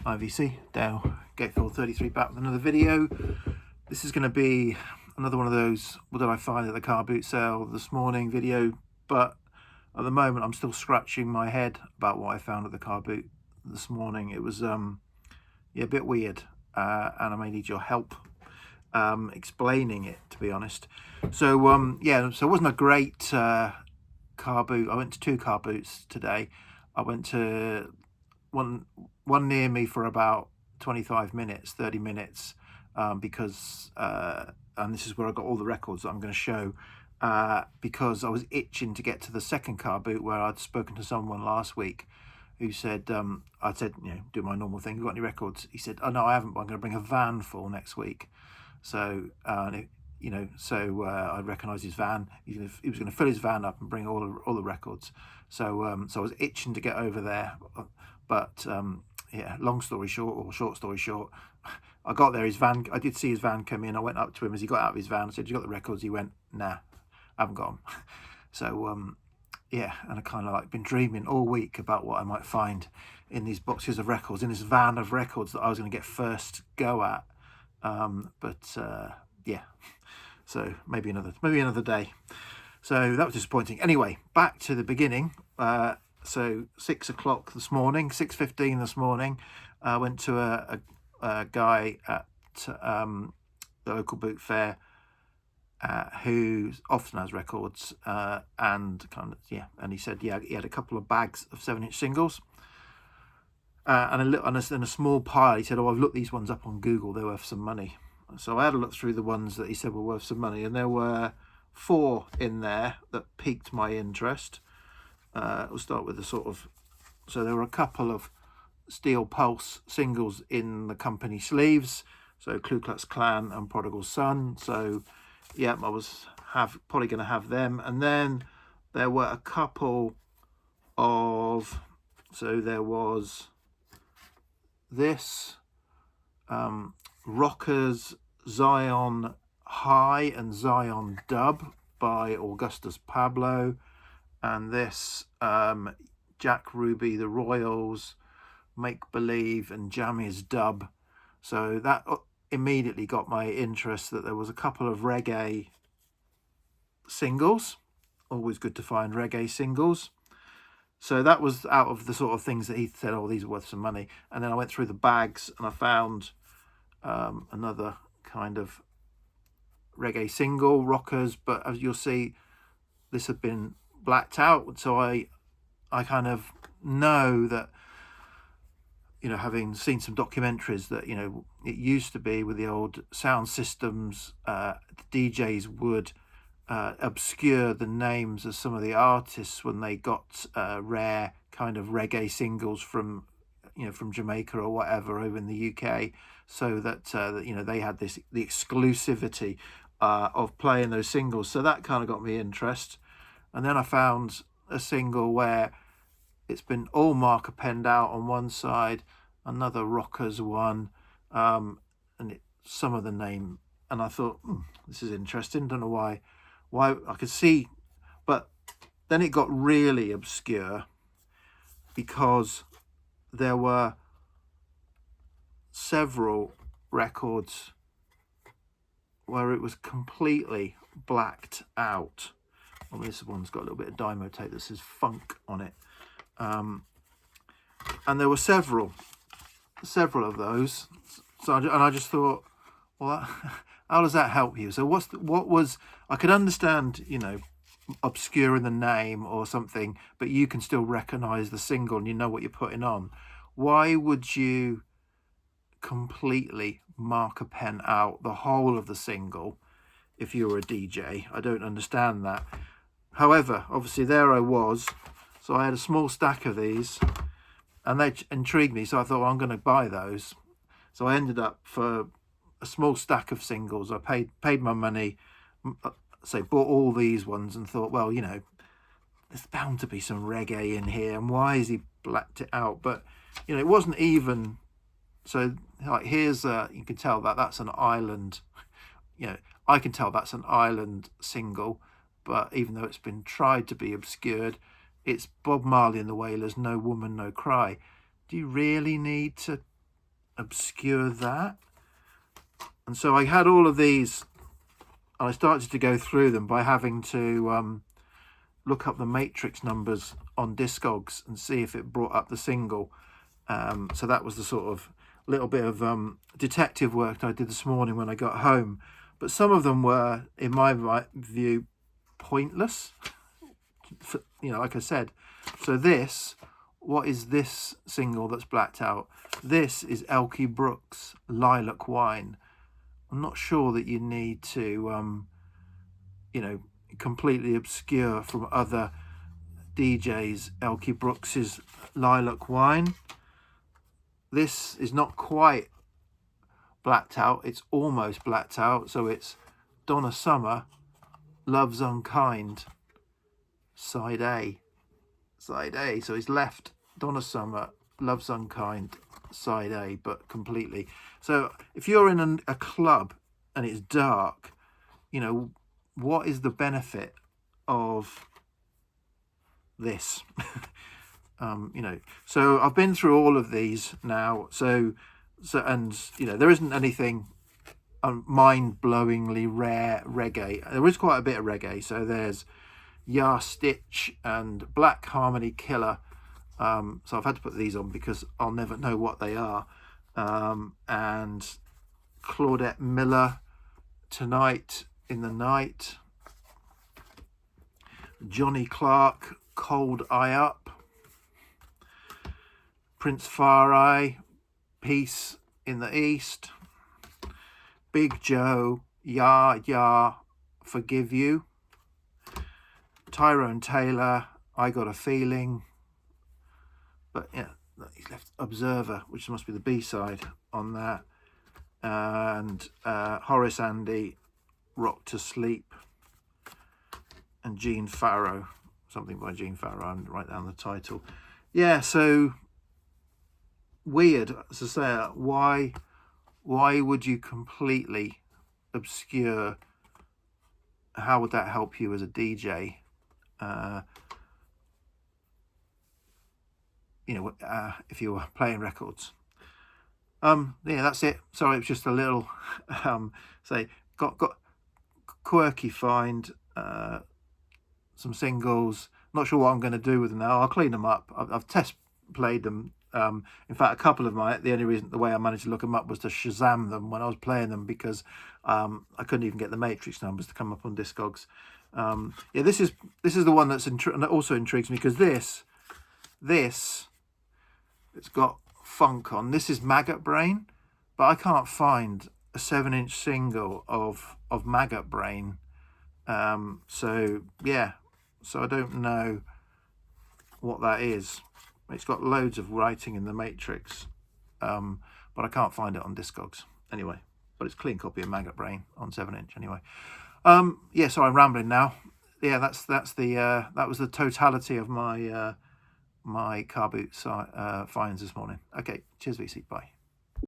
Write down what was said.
IVC, Dale Gatefield 33 back with another video. This is going to be another one of those what did I find at the car boot sale this morning video, but at the moment I'm still scratching my head about what I found at the car boot this morning. It was a bit weird, and I may need your help explaining it, to be honest. So so it wasn't a great car boot. I went to 2 car boots today. I went to one near me for about 25 minutes, 30 minutes, because and this is where I got all the records that I'm going to show, because I was itching to get to the second car boot where I'd spoken to someone last week who said, I said, do my normal thing, you got any records? He said, oh no, I haven't, but I'm going to bring a van full next week. So I recognised his van. He was going to fill his van up and bring all the records. So so I was itching to get over there, but long story short, or short story short, I got there. His van. I did see his van come in. I went up to him as he got out of his van. I said, "You got the records?" He went, "Nah, I haven't got them." So and I kind of like been dreaming all week about what I might find in these boxes of records, in this van of records that I was going to get first go at. So maybe another day. So that was disappointing. Anyway, back to the beginning. So 6 o'clock this morning, 6:15 this morning, I went to a guy at the local boot fair who often has records, and he said he had a couple of bags of 7-inch singles. And a small pile. He said, "Oh, I've looked these ones up on Google. They're worth some money." So I had a look through the ones that he said were worth some money, and there were 4 in there that piqued my interest. We'll start with so there were a couple of Steel Pulse singles in the company sleeves. So Ku Klux Klan and Prodigal Son. So yeah, I was probably going to have them. And then there were a couple of, so there was this Rockers Zion High and Zion Dub by Augustus Pablo, and this Jack Ruby the Royals Make Believe and Jammy's Dub. So that immediately got my interest, that there was a couple of reggae singles. Always good to find reggae singles. So that was out of the sort of things that he said, oh, these are worth some money. And then I went through the bags and I found another kind of reggae single, Rockers, but as you'll see, this had been blacked out. So I kind of know that, having seen some documentaries, that it used to be with the old sound systems, the DJs would obscure the names of some of the artists when they got rare kind of reggae singles from Jamaica or whatever over in the UK, so that they had the exclusivity of playing those singles. So that kind of got me interest. And then I found a single where it's been all marker penned out on one side, another Rockers one, and some of the name, and I thought, this is interesting. Don't know why I could see, but then it got really obscure because there were several records where it was completely blacked out. Well, this one's got a little bit of Dymo tape that says funk on it, and there were several of those. So I just thought, well, how does that help you? So I could understand, obscuring the name or something, but you can still recognize the single and you know what you're putting on. Why would you completely marker pen out the whole of the single if you were a DJ? I don't understand that. However, obviously there I was, so I had a small stack of these and they intrigued me, so I thought, well, I'm going to buy those. So I ended up, for a small stack of singles, I paid my money, bought all these ones and thought, well, there's bound to be some reggae in here, and why has he blacked it out? But it wasn't even, so like here's you can tell that that's an island, I can tell that's an island single, but even though it's been tried to be obscured, it's Bob Marley and the Wailers, No Woman No Cry. Do you really need to obscure that. And so I had all of these, and I started to go through them by having to look up the matrix numbers on Discogs and see if it brought up the single. So that was the sort of little bit of detective work that I did this morning when I got home. But some of them were, in my view, pointless. You know, like I said. So this, what is this single that's blacked out? This is Elkie Brooks' Lilac Wine. I'm not sure that you need to, you know, completely obscure from other DJs Elkie Brooks's Lilac Wine. This is not quite blacked out, it's almost blacked out. So it's Donna Summer, Love's Unkind, side A. Side A. So he's left Donna Summer, Love's Unkind, side A, but completely. So if you're in a club and it's dark, you know, what is the benefit of this? You know, so I've been through all of these now. So and you know, there isn't anything mind-blowingly rare reggae. There is quite a bit of reggae. So there's Yar Stitch and Black Harmony Killer. So I've had to put these on because I'll never know what they are. And Claudette Miller, Tonight in the Night. Johnny Clark, Cold Eye Up. Prince Farai, Peace in the East. Big Joe, Ya Ya, Forgive You. Tyrone Taylor, I Got a Feeling. But yeah, he's left Observer, which must be the B-side on that. And Horace Andy, Rock to Sleep. And Gene Farrow, something by Gene Farrow. I'm write down the title. Yeah, so weird to say. Why would you completely obscure? How would that help you as a DJ? You know, if you were playing records. Yeah, that's it. Sorry, it was just a little say got quirky find. Some singles. Not sure what I'm going to do with them now. I'll clean them up. I've test played them. In fact, a couple of the way I managed to look them up was to Shazam them when I was playing them, because I couldn't even get the matrix numbers to come up on Discogs. Yeah, this is the one that also intrigues me, because this it's got funk on. This is Maggot Brain, but I can't find a 7-inch single of Maggot Brain. So yeah, so I don't know what that is. It's got loads of writing in the matrix, but I can't find it on Discogs anyway. But it's a clean copy of Maggot Brain on 7-inch anyway. Yeah, so I'm rambling now. Yeah, that was the totality of my my car boot finds this morning. Okay, cheers VC, bye.